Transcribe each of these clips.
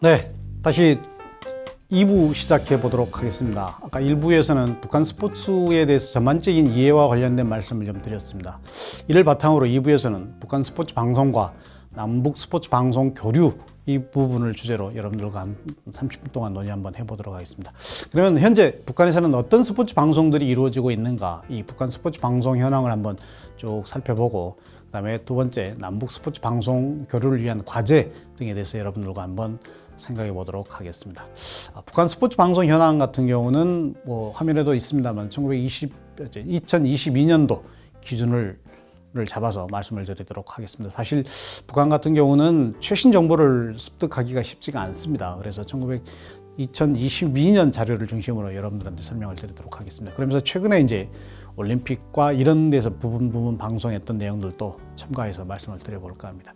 네, 다시 2부 시작해 보도록 하겠습니다. 아까 1부에서는 북한 스포츠에 대해서 전반적인 이해와 관련된 말씀을 좀 드렸습니다. 이를 바탕으로 2부에서는 북한 스포츠 방송과 남북 스포츠 방송 교류 이 부분을 주제로 여러분들과 한 30분 동안 논의 한번 해보도록 하겠습니다. 그러면 현재 북한에서는 어떤 스포츠 방송들이 이루어지고 있는가, 이 북한 스포츠 방송 현황을 한번 쭉 살펴보고, 그 다음에 두 번째 남북 스포츠 방송 교류를 위한 과제 등에 대해서 여러분들과 한번 생각해 보도록 하겠습니다. 북한 스포츠 방송 현황 같은 경우는 뭐 화면에도 있습니다만 2022년도 기준을 잡아서 말씀을 드리도록 하겠습니다. 사실 북한 같은 경우는 최신 정보를 습득하기가 쉽지가 않습니다. 그래서 2022년 자료를 중심으로 여러분들한테 설명을 드리도록 하겠습니다. 그러면서 최근에 이제 올림픽과 이런 데서 부분 방송했던 내용들도 첨가해서 말씀을 드려볼까 합니다.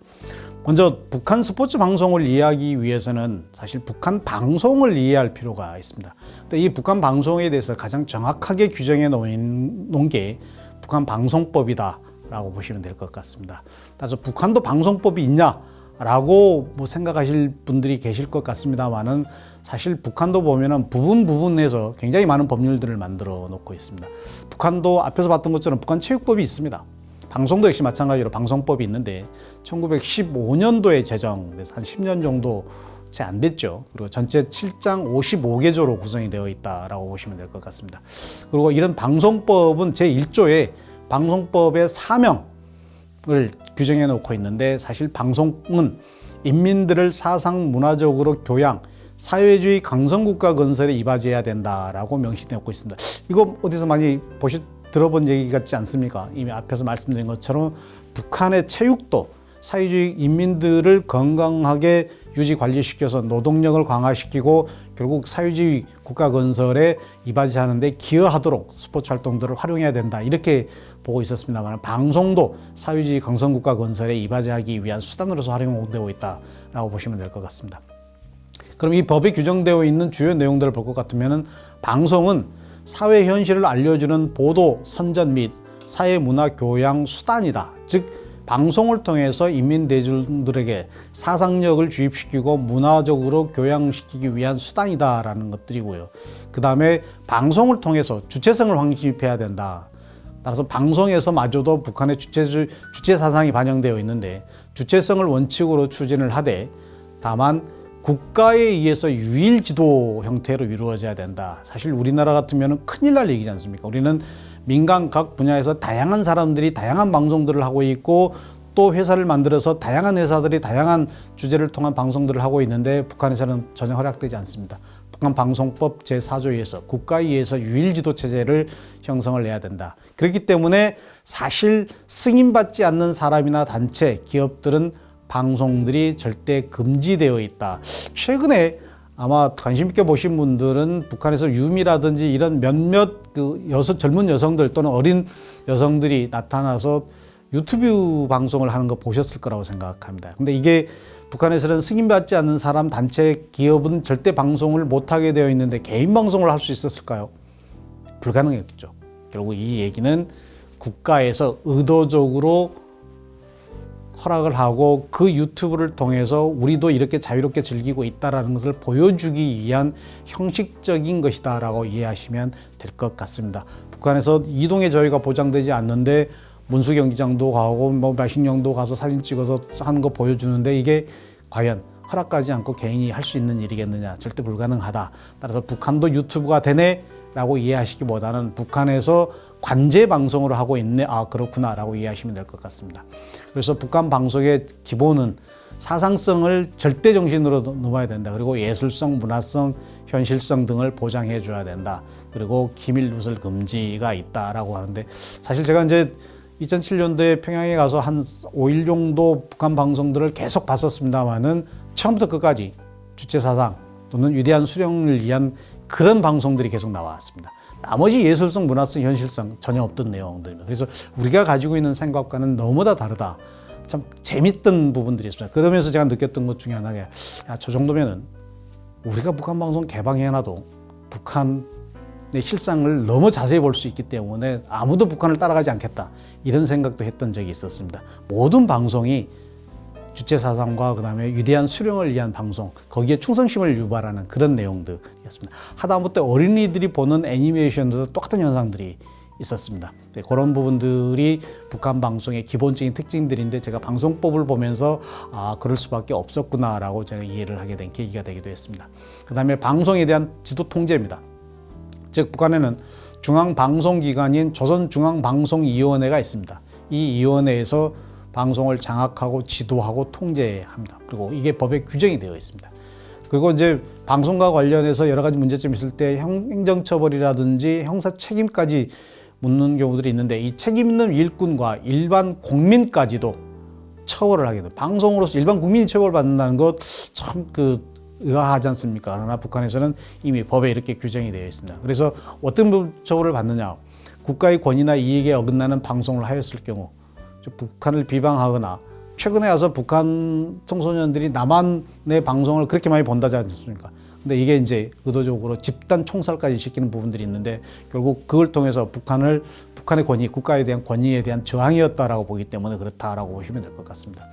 먼저 북한 스포츠 방송을 이해하기 위해서는 사실 북한 방송을 이해할 필요가 있습니다. 근데 이 북한 방송에 대해서 가장 정확하게 규정해 놓은 게 북한 방송법이다 라고 보시면 될 것 같습니다. 따라서 북한도 방송법이 있냐라고 생각하실 분들이 계실 것 같습니다만은 사실 북한도 보면은 부분에서 굉장히 많은 법률들을 만들어 놓고 있습니다. 북한도 앞에서 봤던 것처럼 북한 체육법이 있습니다. 방송도 역시 마찬가지로 방송법이 있는데 1915년도에 제정돼서 한 10년 정도 채 안 됐죠. 그리고 전체 7장 55개조로 구성이 되어 있다라고 보시면 될 것 같습니다. 그리고 이런 방송법은 제1조에 방송법의 사명을 규정해 놓고 있는데, 사실 방송은 인민들을 사상 문화적으로 교양, 사회주의 강성국가 건설에 이바지해야 된다라고 명시해 놓고 있습니다. 이거 어디서 많이 들어본 얘기 같지 않습니까? 이미 앞에서 말씀드린 것처럼 북한의 체육도 사회주의 인민들을 건강하게 유지 관리시켜서 노동력을 강화시키고 결국 사회주의 국가 건설에 이바지하는 데 기여하도록 스포츠 활동들을 활용해야 된다, 이렇게 보고 있었습니다만, 방송도 사회주의 강성국가 건설에 이바지하기 위한 수단으로서 활용되고 있다라고 보시면 될 것 같습니다. 그럼 이 법에 규정되어 있는 주요 내용들을 볼 것 같으면, 방송은 사회 현실을 알려주는 보도, 선전 및 사회 문화 교양 수단이다. 즉 방송을 통해서 인민 대중들에게 사상력을 주입시키고 문화적으로 교양시키기 위한 수단이다라는 것들이고요. 그 다음에 방송을 통해서 주체성을 확립해야 된다. 따라서 방송에서마저도 북한의 주체 사상이 반영되어 있는데, 주체성을 원칙으로 추진을 하되 다만 국가에 의해서 유일 지도 형태로 이루어져야 된다. 사실 우리나라 같으면 큰일 날 얘기지 않습니까? 우리는 민간 각 분야에서 다양한 사람들이 다양한 방송들을 하고 있고, 또 회사를 만들어서 다양한 회사들이 다양한 주제를 통한 방송들을 하고 있는데, 북한에서는 전혀 허락되지 않습니다. 북한 방송법 제4조에서 국가에 의해서 유일 지도 체제를 형성을 해야 된다. 그렇기 때문에 사실 승인받지 않는 사람이나 단체, 기업들은 방송들이 절대 금지되어 있다. 최근에 아마 관심 있게 보신 분들은 북한에서 유미라든지 이런 몇몇 젊은 여성들 또는 어린 여성들이 나타나서 유튜브 방송을 하는 거 보셨을 거라고 생각합니다. 근데 이게 북한에서는 승인받지 않는 사람, 단체, 기업은 절대 방송을 못하게 되어 있는데 개인 방송을 할 수 있었을까요? 불가능했죠. 결국 이 얘기는 국가에서 의도적으로 허락을 하고 그 유튜브를 통해서 우리도 이렇게 자유롭게 즐기고 있다는 것을 보여주기 위한 형식적인 것이다라고 이해하시면 될 것 같습니다. 북한에서 이동의 자유가 보장되지 않는데 문수경기장도 가고 마식령도 가서 사진 찍어서 하는 거 보여주는데, 이게 과연 허락하지 않고 개인이 할 수 있는 일이겠느냐? 절대 불가능하다. 따라서 북한도 유튜브가 되네? 라고 이해하시기보다는 북한에서 관제 방송으로 하고 있네, 그렇구나 라고 이해하시면 될 것 같습니다. 그래서 북한 방송의 기본은 사상성을 절대 정신으로 넘어야 된다. 그리고 예술성, 문화성, 현실성 등을 보장해 줘야 된다. 그리고 기밀 누설 금지가 있다라고 하는데, 사실 제가 이제 2007년도에 평양에 가서 한 5일 정도 북한 방송들을 계속 봤었습니다만은 처음부터 끝까지 주체 사상 또는 위대한 수령을 위한 그런 방송들이 계속 나왔습니다. 나머지 예술성, 문화성, 현실성 전혀 없던 내용들입니다. 그래서 우리가 가지고 있는 생각과는 너무나 다르다. 참 재밌던 부분들이 있습니다. 그러면서 제가 느꼈던 것 중에 하나가, 저 정도면은 우리가 북한 방송 개방해놔도 북한의 실상을 너무 자세히 볼 수 있기 때문에 아무도 북한을 따라가지 않겠다, 이런 생각도 했던 적이 있었습니다. 모든 방송이 주체 사상과 그다음에 위대한 수령을 위한 방송, 거기에 충성심을 유발하는 그런 내용들이었습니다. 하다못해 어린이들이 보는 애니메이션도 똑같은 현상들이 있었습니다. 네, 그런 부분들이 북한 방송의 기본적인 특징들인데 제가 방송법을 보면서 그럴 수밖에 없었구나라고 제가 이해를 하게 된 계기가 되기도 했습니다. 그다음에 방송에 대한 지도 통제입니다. 즉 북한에는 중앙방송기관인 조선중앙방송위원회가 있습니다. 이 위원회에서 방송을 장악하고 지도하고 통제합니다. 그리고 이게 법에 규정이 되어 있습니다. 그리고 이제 방송과 관련해서 여러 가지 문제점이 있을 때 행정처벌이라든지 형사 책임까지 묻는 경우들이 있는데 이 책임 있는 일꾼과 일반 국민까지도 처벌을 하게 돼요. 방송으로서 일반 국민이 처벌받는다는 것 참 의아하지 않습니까? 그러나 북한에서는 이미 법에 이렇게 규정이 되어 있습니다. 그래서 어떤 처벌을 받느냐? 국가의 권위나 이익에 어긋나는 방송을 하였을 경우 북한을 비방하거나 최근에 와서 북한 청소년들이 남한의 방송을 그렇게 많이 본다지 않습니까? 근데 이게 이제 의도적으로 집단 총살까지 시키는 부분들이 있는데 결국 그걸 통해서 북한의 권위, 국가에 대한 권위에 대한 저항이었다라고 보기 때문에 그렇다라고 보시면 될 것 같습니다.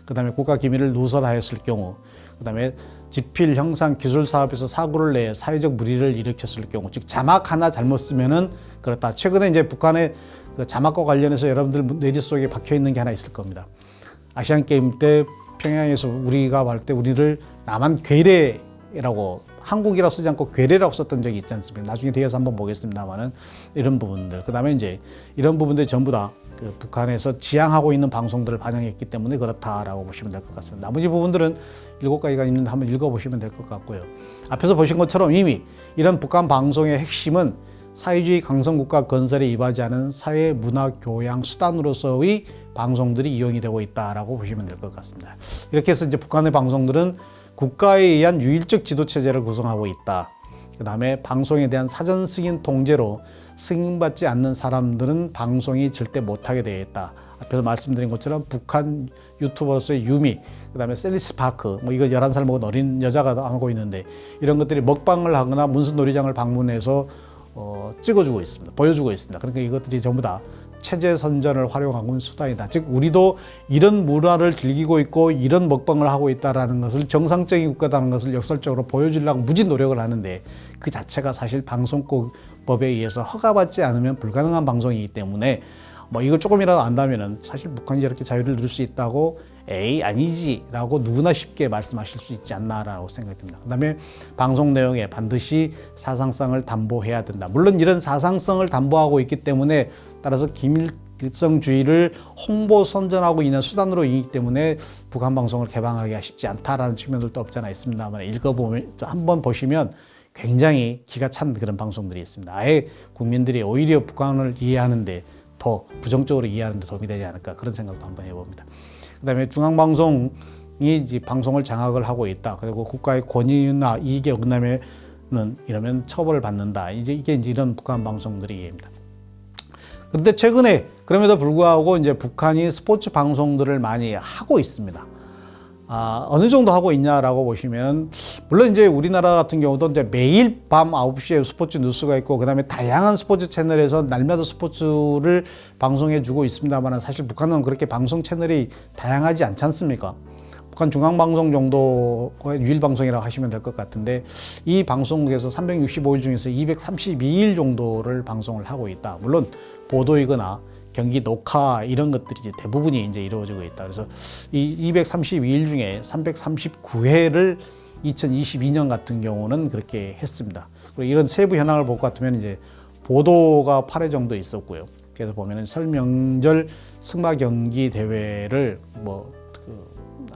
그 다음에 국가 기밀을 누설하였을 경우, 그 다음에 지필, 형상, 기술 사업에서 사고를 내 사회적 물의를 일으켰을 경우, 즉 자막 하나 잘못 쓰면은 그렇다. 최근에 이제 북한의 그 자막과 관련해서 여러분들 뇌리 속에 박혀 있는 게 하나 있을 겁니다. 아시안 게임 때 평양에서 우리가 말 때 우리를 남한 괴뢰라고 한국이라고 쓰지 않고 괴뢰라고 썼던 적이 있지 않습니까? 나중에 뒤에서 한번 보겠습니다만은 이런 부분들. 그다음에 이제 이런 부분들이 전부 다 그 북한에서 지향하고 있는 방송들을 반영했기 때문에 그렇다라고 보시면 될 것 같습니다. 나머지 부분들은 7가지가 있는데 한번 읽어보시면 될 것 같고요. 앞에서 보신 것처럼 이미 이런 북한 방송의 핵심은 사회주의 강성국가 건설에 이바지하는 사회, 문화, 교양 수단으로서의 방송들이 이용이 되고 있다라고 보시면 될 것 같습니다. 이렇게 해서 이제 북한의 방송들은 국가에 의한 유일적 지도체제를 구성하고 있다. 그 다음에 방송에 대한 사전 승인 통제로 승인받지 않는 사람들은 방송이 절대 못하게 되어 있다. 앞에서 말씀드린 것처럼 북한 유튜버로서의 유미, 그 다음에 셀리스 파크, 이거 11살 먹은 어린 여자가 하고 있는데 이런 것들이 먹방을 하거나 문수놀이장을 방문해서 찍어주고 있습니다. 보여주고 있습니다. 그러니까 이것들이 전부 다 체제 선전을 활용하고 있는 수단이다. 즉 우리도 이런 문화를 즐기고 있고 이런 먹방을 하고 있다는 것을 정상적인 국가라는 것을 역설적으로 보여주려고 무진 노력을 하는데 그 자체가 사실 방송법에 의해서 허가받지 않으면 불가능한 방송이기 때문에 이걸 조금이라도 안다면은 사실 북한이 이렇게 자유를 누릴 수 있다고 에이 아니지 라고 누구나 쉽게 말씀하실 수 있지 않나라고 생각이 듭니다. 그 다음에 방송 내용에 반드시 사상성을 담보해야 된다. 물론 이런 사상성을 담보하고 있기 때문에 따라서 기밀성주의를 홍보 선전하고 있는 수단으로 이기 때문에 북한 방송을 개방하기가 쉽지 않다라는 측면들도 없잖아 있습니다만 읽어보면 한번 보시면 굉장히 기가 찬 그런 방송들이 있습니다. 아예 국민들이 오히려 북한을 이해하는데 더 부정적으로 이해하는 데 도움이 되지 않을까 그런 생각도 한번 해봅니다. 그 다음에 중앙방송이 이제 방송을 장악을 하고 있다. 그리고 국가의 권위나 이익에 어긋나면은 이러면 처벌을 받는다. 이게 이제 이런 북한 방송들입니다. 그런데 최근에 그럼에도 불구하고 이제 북한이 스포츠 방송들을 많이 하고 있습니다. 어느 정도 하고 있냐라고 보시면 물론 이제 우리나라 같은 경우도 이제 매일 밤 9시에 스포츠 뉴스가 있고 그다음에 다양한 스포츠 채널에서 날마다 스포츠를 방송해 주고 있습니다만 사실 북한은 그렇게 방송 채널이 다양하지 않지 않습니까? 북한 중앙방송 정도가 유일 방송이라고 하시면 될 것 같은데 이 방송국에서 365일 중에서 232일 정도를 방송을 하고 있다. 물론 보도이거나 경기 녹화 이런 것들이 이제 대부분이 이제 이루어지고 있다. 그래서 이 232일 중에 339회를 2022년 같은 경우는 그렇게 했습니다. 그리고 이런 세부 현황을 볼 것 같으면 이제 보도가 8회 정도 있었고요. 그래서 보면은 설 명절 승마 경기 대회를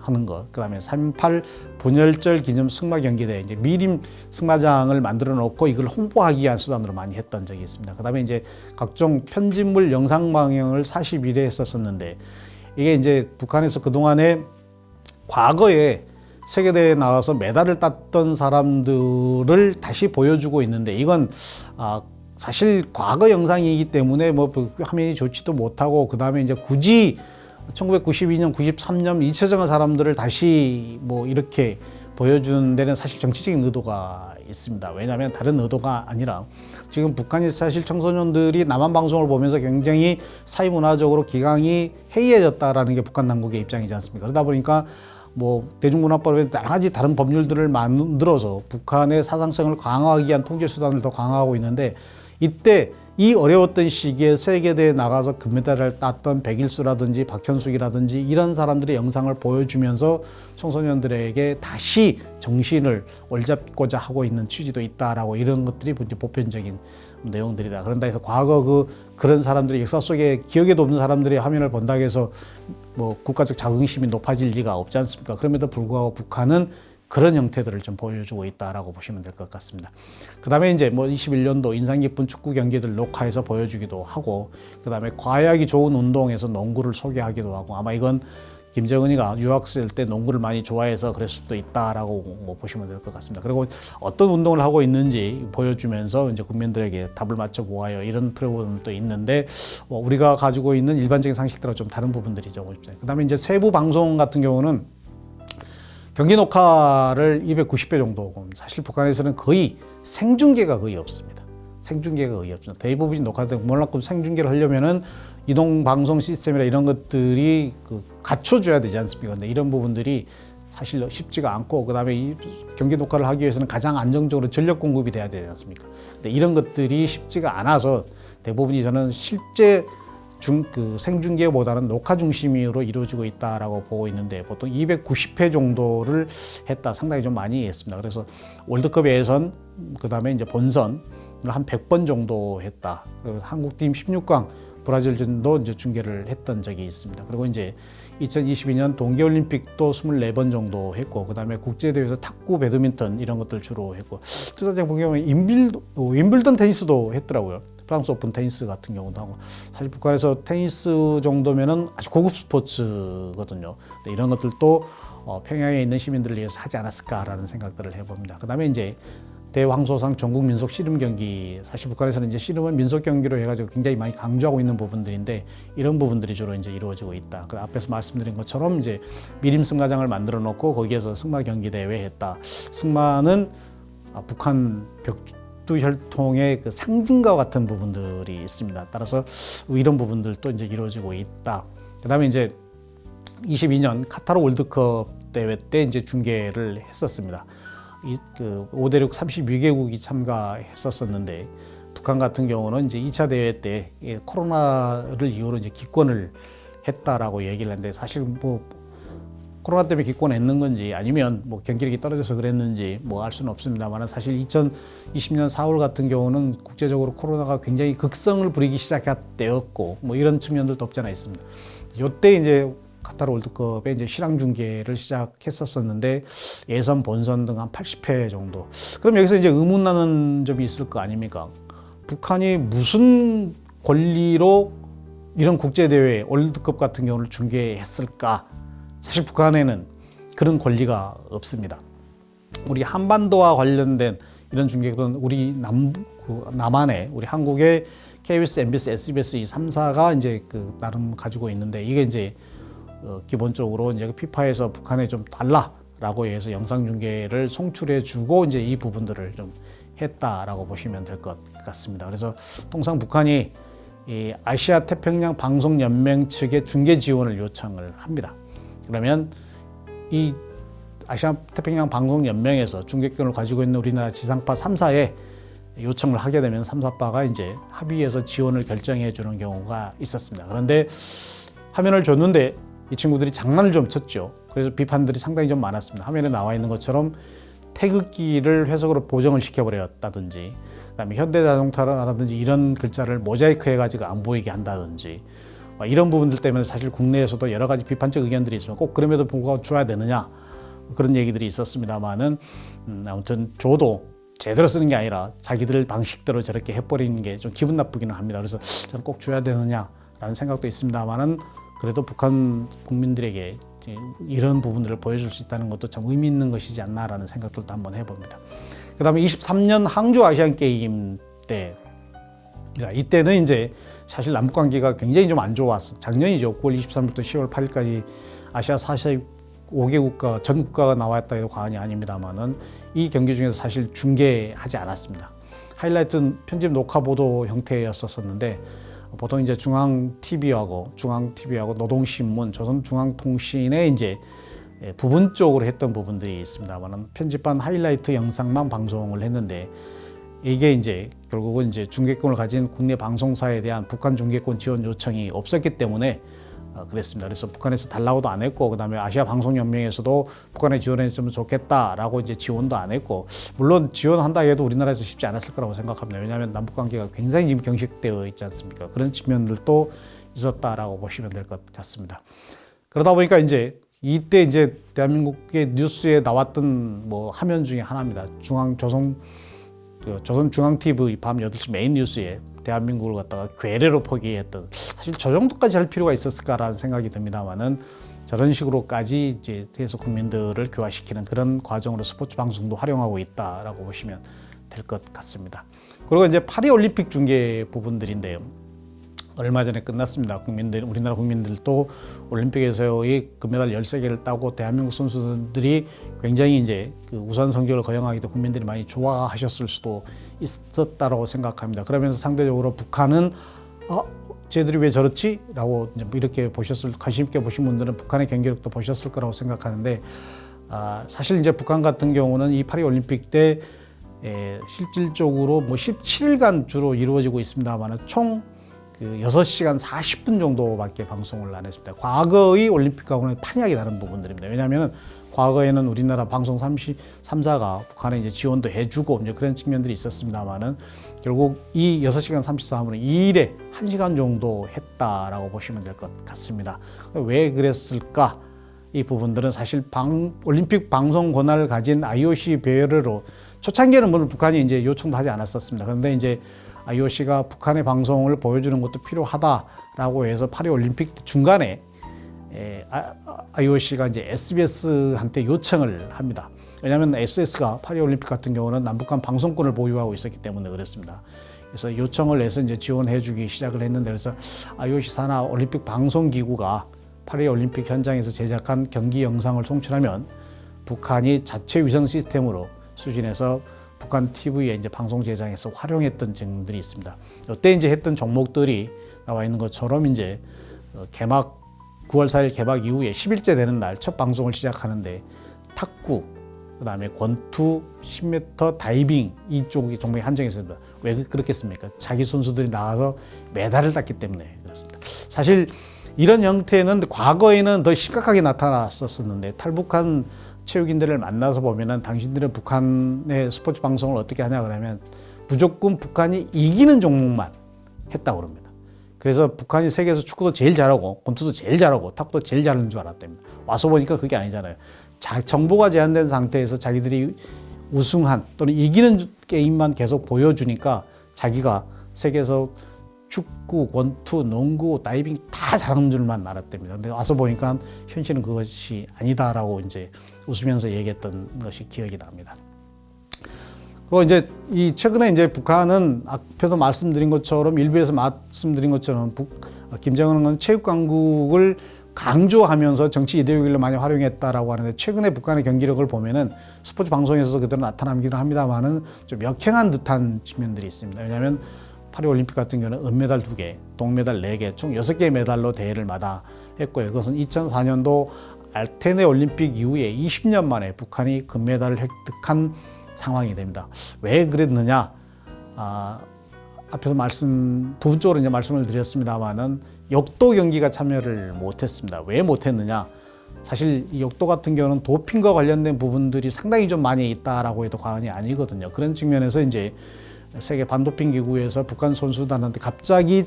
하는 것, 그 다음에 3.8 분열절 기념 승마 경기대 이제 미림 승마장을 만들어 놓고 이걸 홍보하기 위한 수단으로 많이 했던 적이 있습니다. 그 다음에 이제 각종 편집물 영상 방영을 41회 했었는데 이게 이제 북한에서 그동안에 과거에 세계대회에 나가서 메달을 땄던 사람들을 다시 보여주고 있는데 이건 사실 과거 영상이기 때문에 화면이 좋지도 못하고 그 다음에 이제 굳이 1992년, 93년 잊혀져간 사람들을 다시 이렇게 보여주는 데는 사실 정치적인 의도가 있습니다. 왜냐하면 다른 의도가 아니라 지금 북한이 사실 청소년들이 남한 방송을 보면서 굉장히 사회문화적으로 기강이 해이해졌다라는 게 북한 당국의 입장이지 않습니까? 그러다 보니까 뭐 대중문화법에 여러 가지 다른 법률들을 만들어서 북한의 사상성을 강화하기 위한 통제 수단을 더 강화하고 있는데, 이때 이 어려웠던 시기에 세계대회에 나가서 금메달을 땄던 백일수라든지 박현숙이라든지 이런 사람들의 영상을 보여주면서 청소년들에게 다시 정신을 올잡고자 하고 있는 취지도 있다라고, 이런 것들이 보편적인 내용들이다. 그런다 해서 과거 그런 사람들이 역사 속에 기억에도 없는 사람들의 화면을 본다고 해서 뭐 국가적 자긍심이 높아질 리가 없지 않습니까? 그럼에도 불구하고 북한은 그런 형태들을 좀 보여주고 있다라고 보시면 될 것 같습니다. 그 다음에 이제 뭐 21년도 인상 깊은 축구 경기들 녹화해서 보여주기도 하고, 그 다음에 과학이 좋은 운동에서 농구를 소개하기도 하고, 아마 이건 김정은이가 유학생 때 농구를 많이 좋아해서 그럴 수도 있다라고 뭐 보시면 될 것 같습니다. 그리고 어떤 운동을 하고 있는지 보여주면서 이제 국민들에게 답을 맞춰보아요, 이런 프로그램도 있는데, 우리가 가지고 있는 일반적인 상식들과 좀 다른 부분들이죠. 그 다음에 이제 세부 방송 같은 경우는 경기 녹화를 290회 정도, 사실 북한에서는 거의 생중계가 거의 없습니다. 생중계가 거의 없습니다. 대부분이 녹화된, 물론 생중계를 하려면은 이동 방송 시스템이나 이런 것들이 갖춰줘야 되지 않습니까? 근데 이런 부분들이 사실 쉽지가 않고, 그 다음에 이 경기 녹화를 하기 위해서는 가장 안정적으로 전력 공급이 돼야 되지 않습니까? 근데 이런 것들이 쉽지가 않아서 대부분이 저는 실제 생중계보다는 녹화 중심으로 이루어지고 있다라고 보고 있는데, 보통 290회 정도를 했다, 상당히 좀 많이 했습니다. 그래서 월드컵 예선, 그 다음에 이제 본선을 한 100번 정도 했다. 한국팀 16강 브라질전도 이제 중계를 했던 적이 있습니다. 그리고 이제 2022년 동계올림픽도 24번 정도 했고, 그 다음에 국제대회에서 탁구, 배드민턴 이런 것들 주로 했고, 제가 보면 윈블던 테니스도 했더라고요. 프랑스 오픈 테니스 같은 경우도 하고, 사실 북한에서 테니스 정도면은 아주 고급 스포츠거든요. 근데 이런 것들도 평양에 있는 시민들을 위해서 하지 않았을까라는 생각들을 해봅니다. 그 다음에 이제 대황소상 전국 민속 씨름 경기, 사실 북한에서는 이제 씨름은 민속 경기로 해가지고 굉장히 많이 강조하고 있는 부분들인데, 이런 부분들이 주로 이제 이루어지고 있다. 그 앞에서 말씀드린 것처럼 이제 미림 승마장을 만들어 놓고 거기에서 승마 경기 대회 했다. 승마는 북한 벽두 혈통의 그 상징과 같은 부분들이 있습니다. 따라서 이런 부분들도 이제 이루어지고 있다. 그다음에 이제 22년 카타르 월드컵 대회 때 이제 중계를 했었습니다. 5대륙 32개국이 참가했었는데, 북한 같은 경우는 이제 2차 대회 때 코로나를 이유로 이제 기권을 했다라고 얘기를 했는데, 사실 뭐 코로나 때문에 기권했는 건지 아니면 뭐 경기력이 떨어져서 그랬는지 뭐 알 수는 없습니다만, 사실 2020년 4월 같은 경우는 국제적으로 코로나가 굉장히 극성을 부리기 시작한 때였고, 뭐 이런 측면들도 없지 않아 있습니다. 이때 이제 카타르 월드컵에 이제 실황 중계를 시작했었는데, 예선, 본선 등 한 80회 정도. 그럼 여기서 이제 의문 나는 점이 있을 거 아닙니까? 북한이 무슨 권리로 이런 국제대회, 월드컵 같은 경우를 중계했을까? 사실 북한에는 그런 권리가 없습니다. 우리 한반도와 관련된 이런 중계는 우리 남한에, 우리 한국의 KBS, MBC, SBS 이 3사가 이제 나름 가지고 있는데, 이게 이제 기본적으로 이제 피파에서 북한에 좀 달라라고 해서 영상 중계를 송출해주고 이제 이 부분들을 좀 했다라고 보시면 될 것 같습니다. 그래서 통상 북한이 이 아시아 태평양 방송 연맹 측에 중계 지원을 요청을 합니다. 그러면 이 아시아 태평양 방송 연맹에서 중계권을 가지고 있는 우리나라 지상파 3사에 요청을 하게 되면 3사파가 이제 합의해서 지원을 결정해 주는 경우가 있었습니다. 그런데 화면을 줬는데 이 친구들이 장난을 좀 쳤죠. 그래서 비판들이 상당히 좀 많았습니다. 화면에 나와 있는 것처럼 태극기를 회색으로 보정을 시켜버렸다든지, 그다음에 현대자동차라든지 이런 글자를 모자이크 해가지고 안 보이게 한다든지, 이런 부분들 때문에 사실 국내에서도 여러 가지 비판적 의견들이 있으면 꼭 그럼에도 불구하고 줘야 되느냐, 그런 얘기들이 있었습니다만은 아무튼 줘도 제대로 쓰는 게 아니라 자기들 방식대로 저렇게 해버리는 게 좀 기분 나쁘기는 합니다. 그래서 저는 꼭 줘야 되느냐라는 생각도 있습니다만은, 그래도 북한 국민들에게 이런 부분들을 보여줄 수 있다는 것도 참 의미 있는 것이지 않나라는 생각들도 한번 해봅니다. 그 다음에 23년 항저 아시안 게임 때, 이때는 이제 사실 남북 관계가 굉장히 좀 안 좋았어. 작년이죠. 9월 23일부터 10월 8일까지 아시아 45개 국가 전 국가가 나왔다 해도 과언이 아닙니다만은, 이 경기 중에서 사실 중계하지 않았습니다. 하이라이트 편집 녹화 보도 형태였었는데 보통 이제 중앙TV하고 노동신문, 조선중앙통신에 이제 부분적으로 했던 부분들이 있습니다만 편집한 하이라이트 영상만 방송을 했는데 이게 이제 결국은 이제 중계권을 가진 국내 방송사에 대한 북한 중계권 지원 요청이 없었기 때문에 그랬습니다. 그래서 북한에서 달라고도 안 했고, 그다음에 아시아 방송연맹에서도 북한에 지원했으면 좋겠다라고 이제 지원도 안 했고, 물론 지원한다 해도 우리나라에서 쉽지 않았을 거라고 생각합니다. 왜냐하면 남북 관계가 굉장히 지금 경직되어 있지 않습니까? 그런 측면들도 있었다라고 보시면 될 것 같습니다. 그러다 보니까 이제 이때 이제 대한민국의 뉴스에 나왔던 뭐 화면 중에 하나입니다. 조선중앙TV 밤 8시 메인 뉴스에 대한민국을 갖다가 괴뢰로 포기했던, 사실 저 정도까지 할 필요가 있었을까라는 생각이 듭니다만은 저런 식으로까지 이제 해서 국민들을 교화시키는 그런 과정으로 스포츠 방송도 활용하고 있다라고 보시면 될 것 같습니다. 그리고 이제 파리 올림픽 중계 부분들인데요. 얼마 전에 끝났습니다. 우리나라 국민들도 올림픽에서의 금메달 13개를 따고 대한민국 선수들이 굉장히 이제 그 우수한 성적을 거행하기도 국민들이 많이 좋아하셨을 수도 있었다고 생각합니다. 그러면서 상대적으로 북한은 쟤들이 왜 저렇지? 라고 이렇게 관심 있게 보신 분들은 북한의 경기력도 보셨을 거라고 생각하는데, 사실 이제 북한 같은 경우는 이 파리 올림픽 때 실질적으로 뭐 17일간 주로 이루어지고 있습니다만 총 6시간 40분 정도밖에 방송을 안 했습니다. 과거의 올림픽하고는 판이하게 다른 부분들입니다. 왜냐하면 과거에는 우리나라 방송 3사가 북한에 이제 지원도 해주고 이제 그런 측면들이 있었습니다만은 결국 이 6시간 34분은 2일에 1시간 정도 했다라고 보시면 될 것 같습니다. 왜 그랬을까? 이 부분들은 사실 올림픽 방송 권한을 가진 IOC 배려로 초창기에는 물론 북한이 이제 요청도 하지 않았었습니다. 그런데 이제 IOC가 북한의 방송을 보여주는 것도 필요하다라고 해서 파리 올림픽 중간에 IOC가 이제 SBS한테 요청을 합니다. 왜냐하면 SBS가 파리 올림픽 같은 경우는 남북한 방송권을 보유하고 있었기 때문에 그렇습니다. 그래서 요청을 해서 이제 지원해주기 시작을 했는데, 그래서 IOC 산하 올림픽 방송기구가 파리 올림픽 현장에서 제작한 경기 영상을 송출하면 북한이 자체 위성 시스템으로 수신해서 북한 TV에 이제 방송 제작에서 활용했던 증들이 있습니다. 이때 이제 했던 종목들이 나와 있는 것처럼 이제 9월 4일 개막 이후에 10일째 되는 날 첫 방송을 시작하는데 탁구, 그다음에 권투, 10m 다이빙 이쪽이 종목이 한정했습니다. 왜 그렇겠습니까? 자기 선수들이 나가서 메달을 땄기 때문에 그렇습니다. 사실 이런 형태는 과거에는 더 심각하게 나타났었는데, 탈북한 체육인들을 만나서 보면은 당신들은 북한의 스포츠 방송을 어떻게 하냐 그러면 무조건 북한이 이기는 종목만 했다고 그럽니다. 그래서 북한이 세계에서 축구도 제일 잘하고 권투도 제일 잘하고 탁구도 제일 잘하는 줄 알았답니다. 와서 보니까 그게 아니잖아요. 정보가 제한된 상태에서 자기들이 우승한 또는 이기는 게임만 계속 보여주니까 자기가 세계에서 축구, 권투, 농구, 다이빙 다 잘하는 줄만 알았답니다. 근데 와서 보니까 현실은 그것이 아니다라고 이제 웃으면서 얘기했던 것이 기억이 납니다. 그리고 이제 최근에 이제 북한은 앞에도 말씀드린 것처럼, 일부에서 말씀드린 것처럼 김정은은 체육 강국을 강조하면서 정치 이데올로기를 많이 활용했다라고 하는데, 최근에 북한의 경기력을 보면은 스포츠 방송에서도 그대로 나타나기는 합니다만은 좀 역행한 듯한 측면들이 있습니다. 왜냐하면 파리 올림픽 같은 경우는 은메달 2개, 동메달 4개, 총 6개의 메달로 대회를 마다했고요. 그것은 2004년도 알테네 올림픽 이후에 20년 만에 북한이 금메달을 획득한 상황이 됩니다. 왜 그랬느냐? 앞에서 부분적으로 이제 말씀을 드렸습니다만은 역도 경기가 참여를 못했습니다. 왜 못했느냐? 사실 이 역도 같은 경우는 도핑과 관련된 부분들이 상당히 좀 많이 있다라고 해도 과언이 아니거든요. 그런 측면에서 이제 세계 반도핑 기구에서 북한 선수단한테 갑자기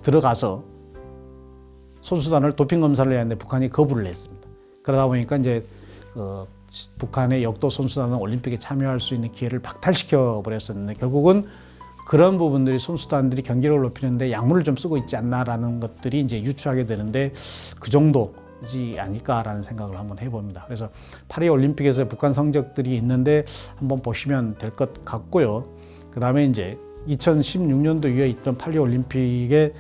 들어가서 선수단을 도핑 검사를 해야 하는데 북한이 거부를 했습니다. 그러다 보니까 이제 북한의 역도 선수단은 올림픽에 참여할 수 있는 기회를 박탈시켜 버렸었는데, 결국은 그런 부분들이 선수단들이 경기력을 높이는데 약물을 좀 쓰고 있지 않나라는 것들이 이제 유추하게 되는데, 그 정도지 아닐까라는 생각을 한번 해봅니다. 그래서 파리 올림픽에서 북한 성적들이 있는데 한번 보시면 될 것 같고요. 그 다음에 이제 2016년도 이후에 있던 파리 올림픽에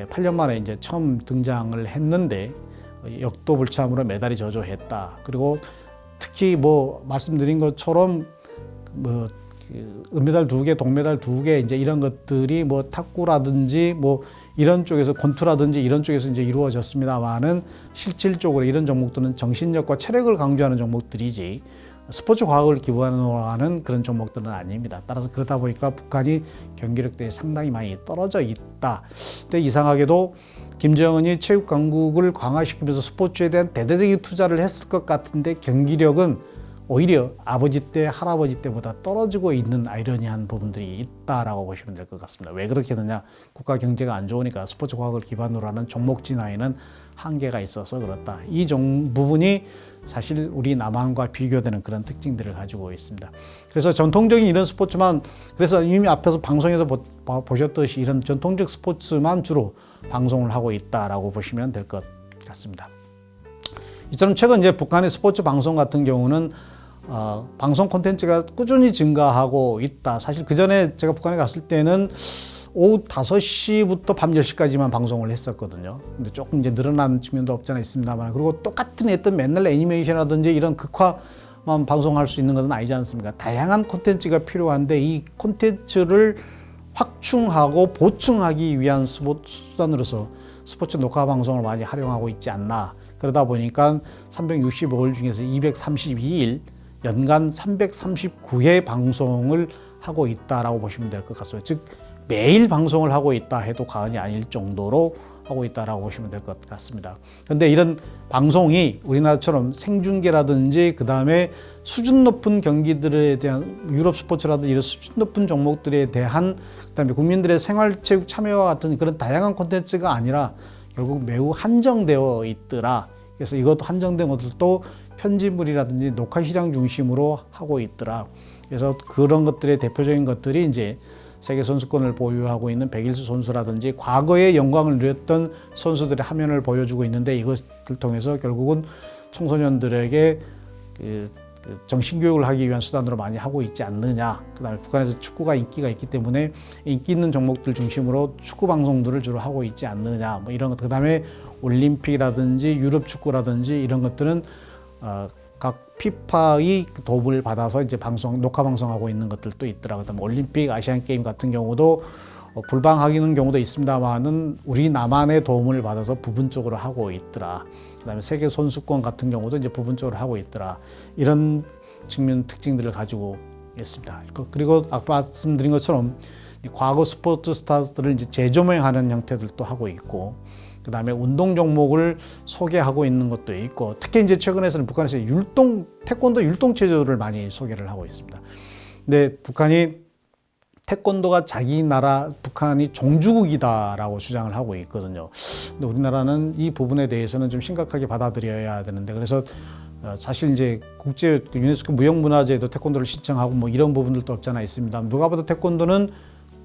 8년 만에 이제 처음 등장을 했는데 역도 불참으로 메달이 저조했다. 그리고 특히 뭐 말씀드린 것처럼 뭐 은메달 2개, 동메달 2개 이제 이런 것들이 뭐 탁구라든지 뭐 이런 쪽에서 권투라든지 이런 쪽에서 이제 이루어졌습니다만은 실질적으로 이런 종목들은 정신력과 체력을 강조하는 종목들이지 스포츠 과학을 기반으로 하는 그런 종목들은 아닙니다. 따라서 그러다 보니까 북한이 경기력들이 상당히 많이 떨어져 있다. 근데 이상하게도 김정은이 체육 강국을 강화시키면서 스포츠에 대한 대대적인 투자를 했을 것 같은데 경기력은 오히려 아버지 때, 할아버지 때보다 떨어지고 있는 아이러니한 부분들이 있다라고 보시면 될 것 같습니다. 왜 그렇게 되냐? 국가 경제가 안 좋으니까 스포츠 과학을 기반으로 하는 종목 진화에는 한계가 있어서 그렇다. 이 부분이 사실 우리 남한과 비교되는 그런 특징들을 가지고 있습니다. 그래서 전통적인 이런 스포츠만, 그래서 이미 앞에서 방송에서 보셨듯이 이런 전통적 스포츠만 주로 방송을 하고 있다라고 보시면 될 것 같습니다. 이처럼 최근 이제 북한의 스포츠 방송 같은 경우는 방송 콘텐츠가 꾸준히 증가하고 있다. 사실 그 전에 제가 북한에 갔을 때는 오후 5시부터 밤 10시까지만 방송을 했었거든요. 근데 조금 이제 늘어난 측면도 없지 않아 있습니다만, 그리고 똑같은 했던 맨날 애니메이션이라든지 이런 극화만 방송할 수 있는 것은 아니지 않습니까? 다양한 콘텐츠가 필요한데 이 콘텐츠를 확충하고 보충하기 위한 수단으로서 스포츠 녹화 방송을 많이 활용하고 있지 않나. 그러다 보니까 365일 중에서 232일 연간 339회 방송을 하고 있다라고 보시면 될 것 같습니다. 즉 매일 방송을 하고 있다 해도 과언이 아닐 정도로 하고 있다라고 보시면 될 것 같습니다. 그런데 이런 방송이 우리나라처럼 생중계라든지 그 다음에 수준 높은 경기들에 대한 유럽 스포츠라든지 이런 수준 높은 종목들에 대한 그 다음에 국민들의 생활체육 참여와 같은 그런 다양한 콘텐츠가 아니라 결국 매우 한정되어 있더라. 그래서 이것도 한정된 것들도 편집물이라든지 녹화 시장 중심으로 하고 있더라. 그래서 그런 것들의 대표적인 것들이 이제 세계 선수권을 보유하고 있는 백일수 선수라든지 과거에 영광을 누렸던 선수들의 화면을 보여주고 있는데 이것을 통해서 결국은 청소년들에게 정신교육을 하기 위한 수단으로 많이 하고 있지 않느냐. 그다음에 북한에서 축구가 인기가 있기 때문에 인기 있는 종목들 중심으로 축구 방송들을 주로 하고 있지 않느냐. 뭐 이런 것. 그다음에 올림픽이라든지 유럽 축구라든지 이런 것들은 각 피파의 도움을 받아서 이제 녹화 방송하고 있는 것들도 있더라. 그다음에 올림픽, 아시안 게임 같은 경우도 불방하는 경우도 있습니다만은 우리 남한의 도움을 받아서 부분적으로 하고 있더라. 그다음에 세계 선수권 같은 경우도 이제 부분적으로 하고 있더라. 이런 측면 특징들을 가지고 있습니다. 그리고 아까 말씀드린 것처럼 과거 스포츠 스타들을 이제 재조명하는 형태들도 하고 있고, 그다음에 운동 종목을 소개하고 있는 것도 있고, 특히 이제 최근에서는 북한에서 태권도 율동 체조를 많이 소개를 하고 있습니다. 근데 북한이 태권도가 자기 나라 북한이 종주국이다라고 주장을 하고 있거든요. 근데 우리나라는 이 부분에 대해서는 좀 심각하게 받아들여야 되는데, 그래서 사실 이제 국제 유네스코 무형문화재에도 태권도를 신청하고 뭐 이런 부분들도 없지 않아 있습니다. 누가 봐도 태권도는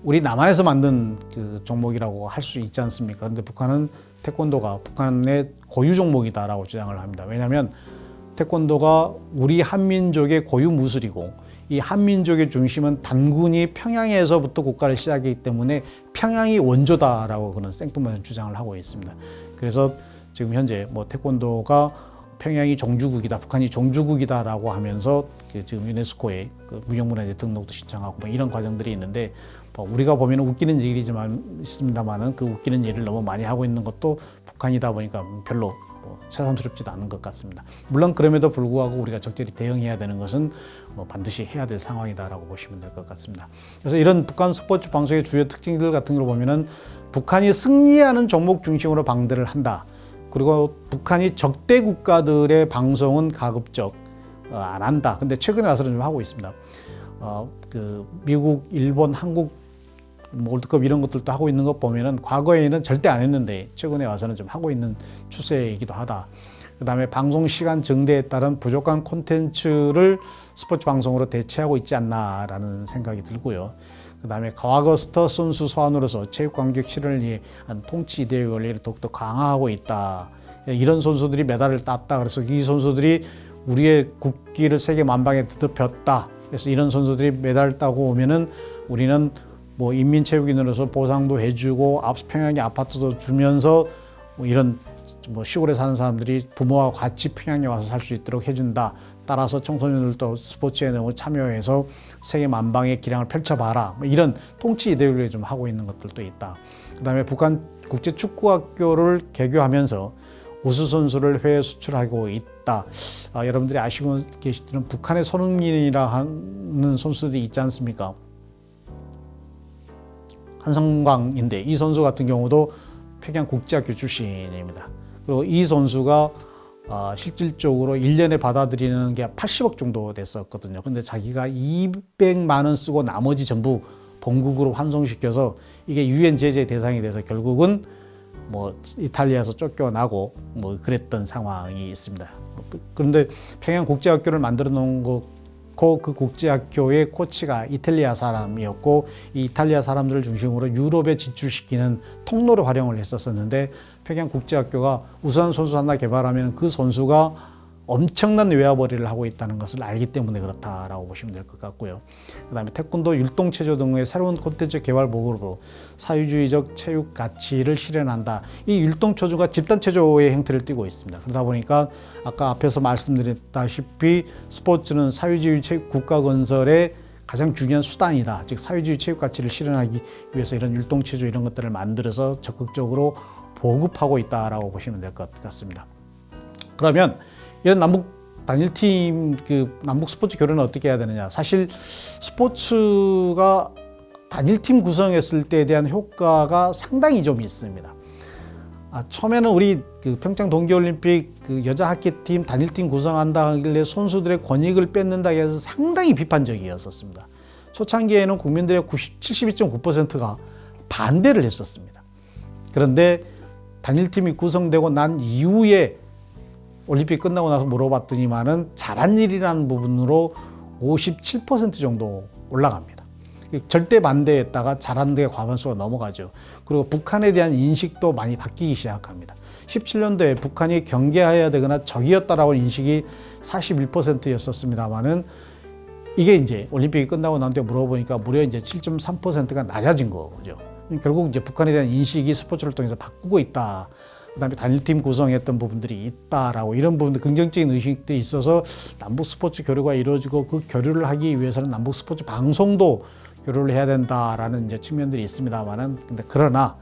우리 남한에서 만든 그 종목이라고 할 수 있지 않습니까? 그런데 북한은 태권도가 북한의 고유 종목이다라고 주장을 합니다. 왜냐하면 태권도가 우리 한민족의 고유 무술이고, 이 한민족의 중심은 단군이 평양에서부터 국가를 시작했기 때문에 평양이 원조다라고 그런 생뚱맞은 주장을 하고 있습니다. 그래서 지금 현재 뭐 태권도가 평양이 종주국이다, 북한이 종주국이다라고 하면서 지금 유네스코에 그 무형문화재 등록도 신청하고 뭐 이런 과정들이 있는데, 우리가 보면 웃기는 얘기지만 있습니다만은 그 웃기는 일을 너무 많이 하고 있는 것도 북한이다 보니까 별로 새삼스럽지도 않은 것 같습니다. 물론 그럼에도 불구하고 우리가 적절히 대응해야 되는 것은 반드시 해야 될 상황이다라고 보시면 될 것 같습니다. 그래서 이런 북한 스포츠 방송의 주요 특징들 같은 걸 보면은 북한이 승리하는 종목 중심으로 방대를 한다. 그리고 북한이 적대 국가들의 방송은 가급적 안 한다. 근데 최근에 와서는 좀 하고 있습니다. 그 미국, 일본, 한국 월드컵 이런 것들도 하고 있는 것 보면은 과거에는 절대 안 했는데 최근에 와서는 좀 하고 있는 추세이기도 하다. 그다음에 방송 시간 증대에 따른 부족한 콘텐츠를 스포츠 방송으로 대체하고 있지 않나라는 생각이 들고요. 그다음에 과거 스타 선수 소환으로서 체육 관객 실현을 위한 통치 이데의 원리를 더욱더 강화하고 있다. 이런 선수들이 메달을 땄다. 그래서 이 선수들이 우리의 국기를 세계 만방에 드높였다. 그래서 이런 선수들이 메달을 따고 오면은 우리는 뭐 인민체육인으로서 보상도 해주고 평양에 아파트도 주면서 뭐 이런 뭐 시골에 사는 사람들이 부모와 같이 평양에 와서 살 수 있도록 해준다. 따라서 청소년들도 스포츠에 너무 참여해서 세계 만방의 기량을 펼쳐봐라. 뭐 이런 통치 이데올로기를 좀 하고 있는 것들도 있다. 그다음에 북한 국제축구학교를 개교하면서 우수 선수를 해외 수출하고 있다. 여러분들이 아시고 계시는 북한의 손흥민이라 하는 선수들이 있지 않습니까? 한성광인데 이 선수 같은 경우도 평양국제학교 출신입니다. 그리고 이 선수가 실질적으로 1년에 받아들이는 게 80억 정도 됐었거든요. 근데 자기가 200만 원 쓰고 나머지 전부 본국으로 환송시켜서 이게 유엔 제재 대상이 돼서 결국은 뭐 이탈리아에서 쫓겨나고 뭐 그랬던 상황이 있습니다. 그런데 평양국제학교를 만들어 놓은 그 국제학교의 코치가 이탈리아 사람이었고 이 이탈리아 사람들을 중심으로 유럽에 진출시키는 통로로 활용을 했었는데 평양국제학교가 우수한 선수 하나 개발하면 그 선수가 엄청난 외화벌이를 하고 있다는 것을 알기 때문에 그렇다라고 보시면 될 것 같고요. 그다음에 태권도, 율동체조 등의 새로운 콘텐츠 개발 목으로 사회주의적 체육 가치를 실현한다. 이 율동체조가 집단체조의 형태를 띠고 있습니다. 그러다 보니까 아까 앞에서 말씀드렸다시피 스포츠는 사회주의 국가 건설의 가장 중요한 수단이다. 즉 사회주의 체육 가치를 실현하기 위해서 이런 율동체조 이런 것들을 만들어서 적극적으로 보급하고 있다라고 보시면 될 것 같습니다. 그러면 이런 남북 단일팀 남북 스포츠 교류는 어떻게 해야 되느냐? 사실 스포츠가 단일팀 구성했을 때에 대한 효과가 상당히 좀 있습니다. 처음에는 우리 평창 동계올림픽 여자 하키팀 단일팀 구성한다 하길래 선수들의 권익을 뺏는다 해서 상당히 비판적이었었습니다. 초창기에는 국민들의 72.9%가 반대를 했었습니다. 그런데 단일팀이 구성되고 난 이후에 올림픽 끝나고 나서 물어봤더니만은 잘한 일이라는 부분으로 57% 정도 올라갑니다. 절대 반대했다가 잘한 데 과반수가 넘어가죠. 그리고 북한에 대한 인식도 많이 바뀌기 시작합니다. 17년도에 북한이 경계해야 되거나 적이었다라고 인식이 41%였었습니다만은 이게 이제 올림픽이 끝나고 난 뒤에 물어보니까 무려 이제 7.3%가 낮아진 거죠. 결국 이제 북한에 대한 인식이 스포츠를 통해서 바꾸고 있다. 그다음에 단일팀 구성했던 부분들이 있다라고 이런 부분들 긍정적인 의식들이 있어서 남북 스포츠 교류가 이루어지고 그 교류를 하기 위해서는 남북 스포츠 방송도 교류를 해야 된다라는 이제 측면들이 있습니다만은 근데 그러나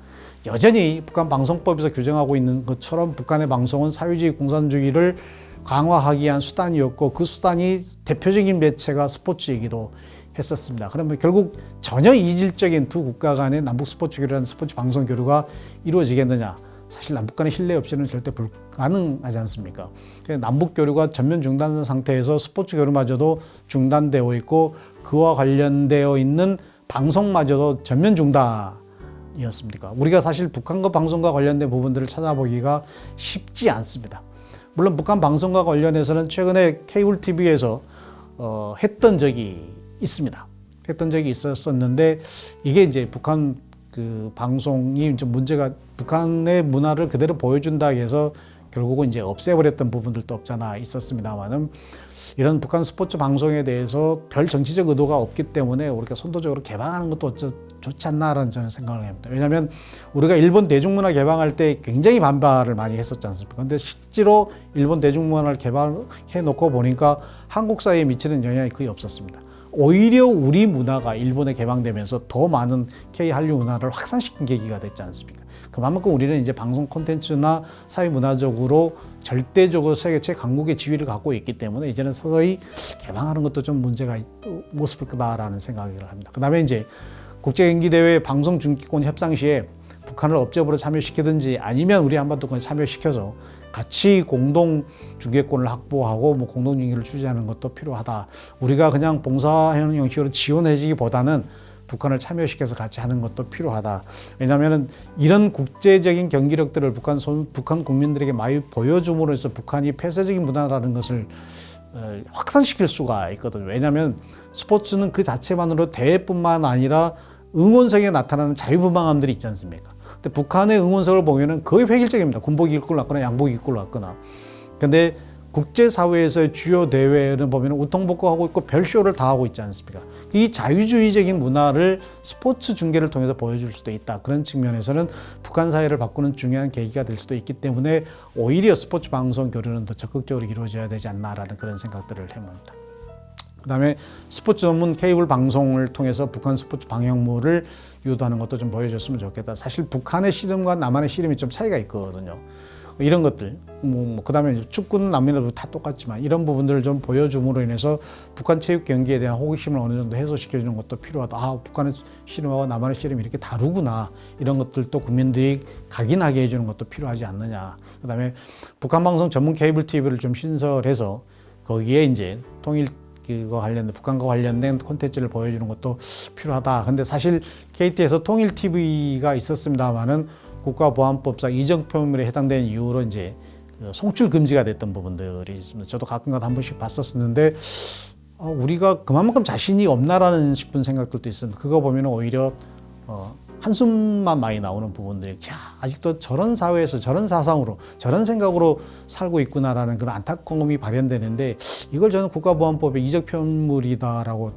여전히 북한 방송법에서 규정하고 있는 것처럼 북한의 방송은 사회주의 공산주의를 강화하기 위한 수단이었고 그 수단이 대표적인 매체가 스포츠이기도 했었습니다. 그러면 결국 전혀 이질적인 두 국가 간의 남북 스포츠 교류라는 스포츠 방송 교류가 이루어지겠느냐? 사실 남북 간의 신뢰 없이는 절대 불가능하지 않습니까? 남북 교류가 전면 중단된 상태에서 스포츠 교류마저도 중단되어 있고 그와 관련되어 있는 방송마저도 전면 중단이었습니까? 우리가 사실 북한과 방송과 관련된 부분들을 찾아보기가 쉽지 않습니다. 물론 북한 방송과 관련해서는 최근에 케이블 TV에서 했던 적이 있습니다. 했던 적이 있었는데 이게 이제 북한 방송이 좀 문제가 북한의 문화를 그대로 보여준다 해서 결국은 이제 없애버렸던 부분들도 없잖아 있었습니다만은 이런 북한 스포츠 방송에 대해서 별 정치적 의도가 없기 때문에 우리가 선도적으로 개방하는 것도 좋지 않나라는 저는 생각을 합니다. 왜냐하면 우리가 일본 대중문화 개방할 때 굉장히 반발을 많이 했었지 않습니까? 근데 실제로 일본 대중문화를 개방해 놓고 보니까 한국 사회에 미치는 영향이 거의 없었습니다. 오히려 우리 문화가 일본에 개방되면서 더 많은 K-한류 문화를 확산시킨 계기가 됐지 않습니까? 그만큼 우리는 이제 방송 콘텐츠나 사회 문화적으로 절대적으로 세계 최강국의 지위를 갖고 있기 때문에 이제는 서서히 개방하는 것도 좀 문제가 모습일 거다라는 생각을 합니다. 그 다음에 이제 국제경기대회 방송 중계권 협상 시에 북한을 업적으로 참여시키든지 아니면 우리 한반도권에 참여시켜서 같이 공동 중계권을 확보하고 뭐 공동 중계를 추진하는 것도 필요하다. 우리가 그냥 봉사하는 형식으로 지원해주기보다는 북한을 참여시켜서 같이 하는 것도 필요하다. 왜냐하면 이런 국제적인 경기력들을 북한 국민들에게 많이 보여줌으로 해서 북한이 폐쇄적인 문화라는 것을 확산시킬 수가 있거든요. 왜냐하면 스포츠는 그 자체만으로 대회뿐만 아니라 응원성에 나타나는 자유분방함들이 있지 않습니까? 근데 북한의 응원성을 보면은 거의 획일적입니다. 군복이 입고 났거나 양복이 입고 났거나. 근데 국제사회에서의 주요 대회를 보면 우통복고하고 있고 별쇼를 다 하고 있지 않습니까? 이 자유주의적인 문화를 스포츠 중계를 통해서 보여줄 수도 있다. 그런 측면에서는 북한 사회를 바꾸는 중요한 계기가 될 수도 있기 때문에 오히려 스포츠 방송 교류는 더 적극적으로 이루어져야 되지 않나라는 그런 생각들을 해봅니다. 그다음에 스포츠 전문 케이블 방송을 통해서 북한 스포츠 방영물을 유도하는 것도 좀 보여줬으면 좋겠다. 사실 북한의 씨름과 남한의 씨름이 좀 차이가 있거든요. 이런 것들, 그다음에 축구는 남녀도 다 똑같지만 이런 부분들을 좀 보여줌으로 인해서 북한 체육 경기에 대한 호기심을 어느 정도 해소시켜주는 것도 필요하다. 아, 북한의 씨름하고 남한의 씨름이 이렇게 다르구나. 이런 것들도 국민들이 각인하게 해주는 것도 필요하지 않느냐. 그다음에 북한 방송 전문 케이블 TV를 좀 신설해서 거기에 이제 통일 그거 관련된 북한과 관련된 콘텐츠를 보여주는 것도 필요하다. 근데 사실 KT에서 통일 TV가 있었습니다만은 국가보안법상 이정 표현물에 해당되는 이유로 이제 송출 금지가 됐던 부분들이 있습니다. 저도 가끔가다 한 번씩 봤었는데 우리가 그만큼 자신이 없나라는 싶은 생각들도 있습니다. 그거 보면 오히려 한숨만 많이 나오는 부분들이 야, 아직도 저런 사회에서 저런 사상으로 저런 생각으로 살고 있구나라는 그런 안타까움이 발현되는데 이걸 저는 국가보안법의 이적 표현물이다라고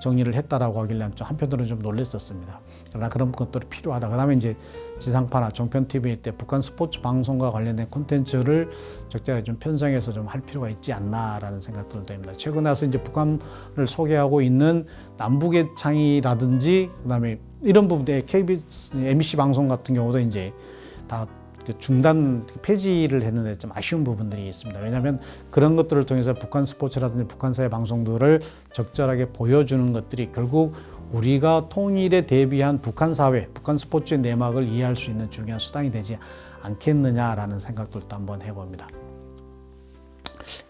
정리를 했다라고 하길래 좀 한편으로는 좀 놀랐었습니다. 그러나 그런 것들이 필요하다. 그다음에 이제 지상파나 종편 TV 때 북한 스포츠 방송과 관련된 콘텐츠를 적절하게 좀 편성해서 좀 할 필요가 있지 않나라는 생각들도 됩니다. 최근에 와서 이제 북한을 소개하고 있는 남북의 창이라든지 그다음에 이런 부분에 KBS, MBC 방송 같은 경우도 이제 다 중단 폐지를 했는데 좀 아쉬운 부분들이 있습니다. 왜냐하면 그런 것들을 통해서 북한 스포츠라든지 북한사회 방송들을 적절하게 보여주는 것들이 결국 우리가 통일에 대비한 북한 사회, 북한 스포츠의 내막을 이해할 수 있는 중요한 수단이 되지 않겠느냐라는 생각들도 한번 해봅니다.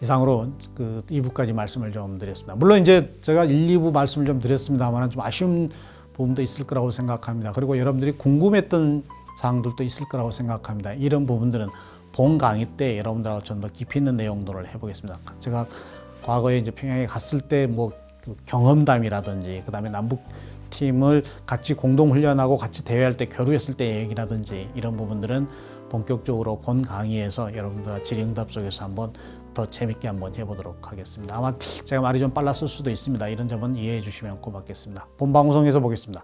이상으로 2부까지 말씀을 좀 드렸습니다. 물론 이제 제가 1, 2부 말씀을 좀 드렸습니다만 좀 아쉬운 부분도 있을 거라고 생각합니다. 그리고 여러분들이 궁금했던 사항들도 있을 거라고 생각합니다. 이런 부분들은 본 강의 때 여러분들하고 좀 더 깊이 있는 내용들을 해보겠습니다. 제가 과거에 이제 평양에 갔을 때 그 경험담이라든지 그다음에 남북 팀을 같이 공동 훈련하고 같이 대회할 때 교류했을 때 얘기라든지 이런 부분들은 본격적으로 본 강의에서 여러분들과 질의응답 속에서 한번 더 재밌게 한번 해보도록 하겠습니다. 아마 제가 말이 좀 빨랐을 수도 있습니다. 이런 점은 이해해 주시면 고맙겠습니다. 본 방송에서 보겠습니다.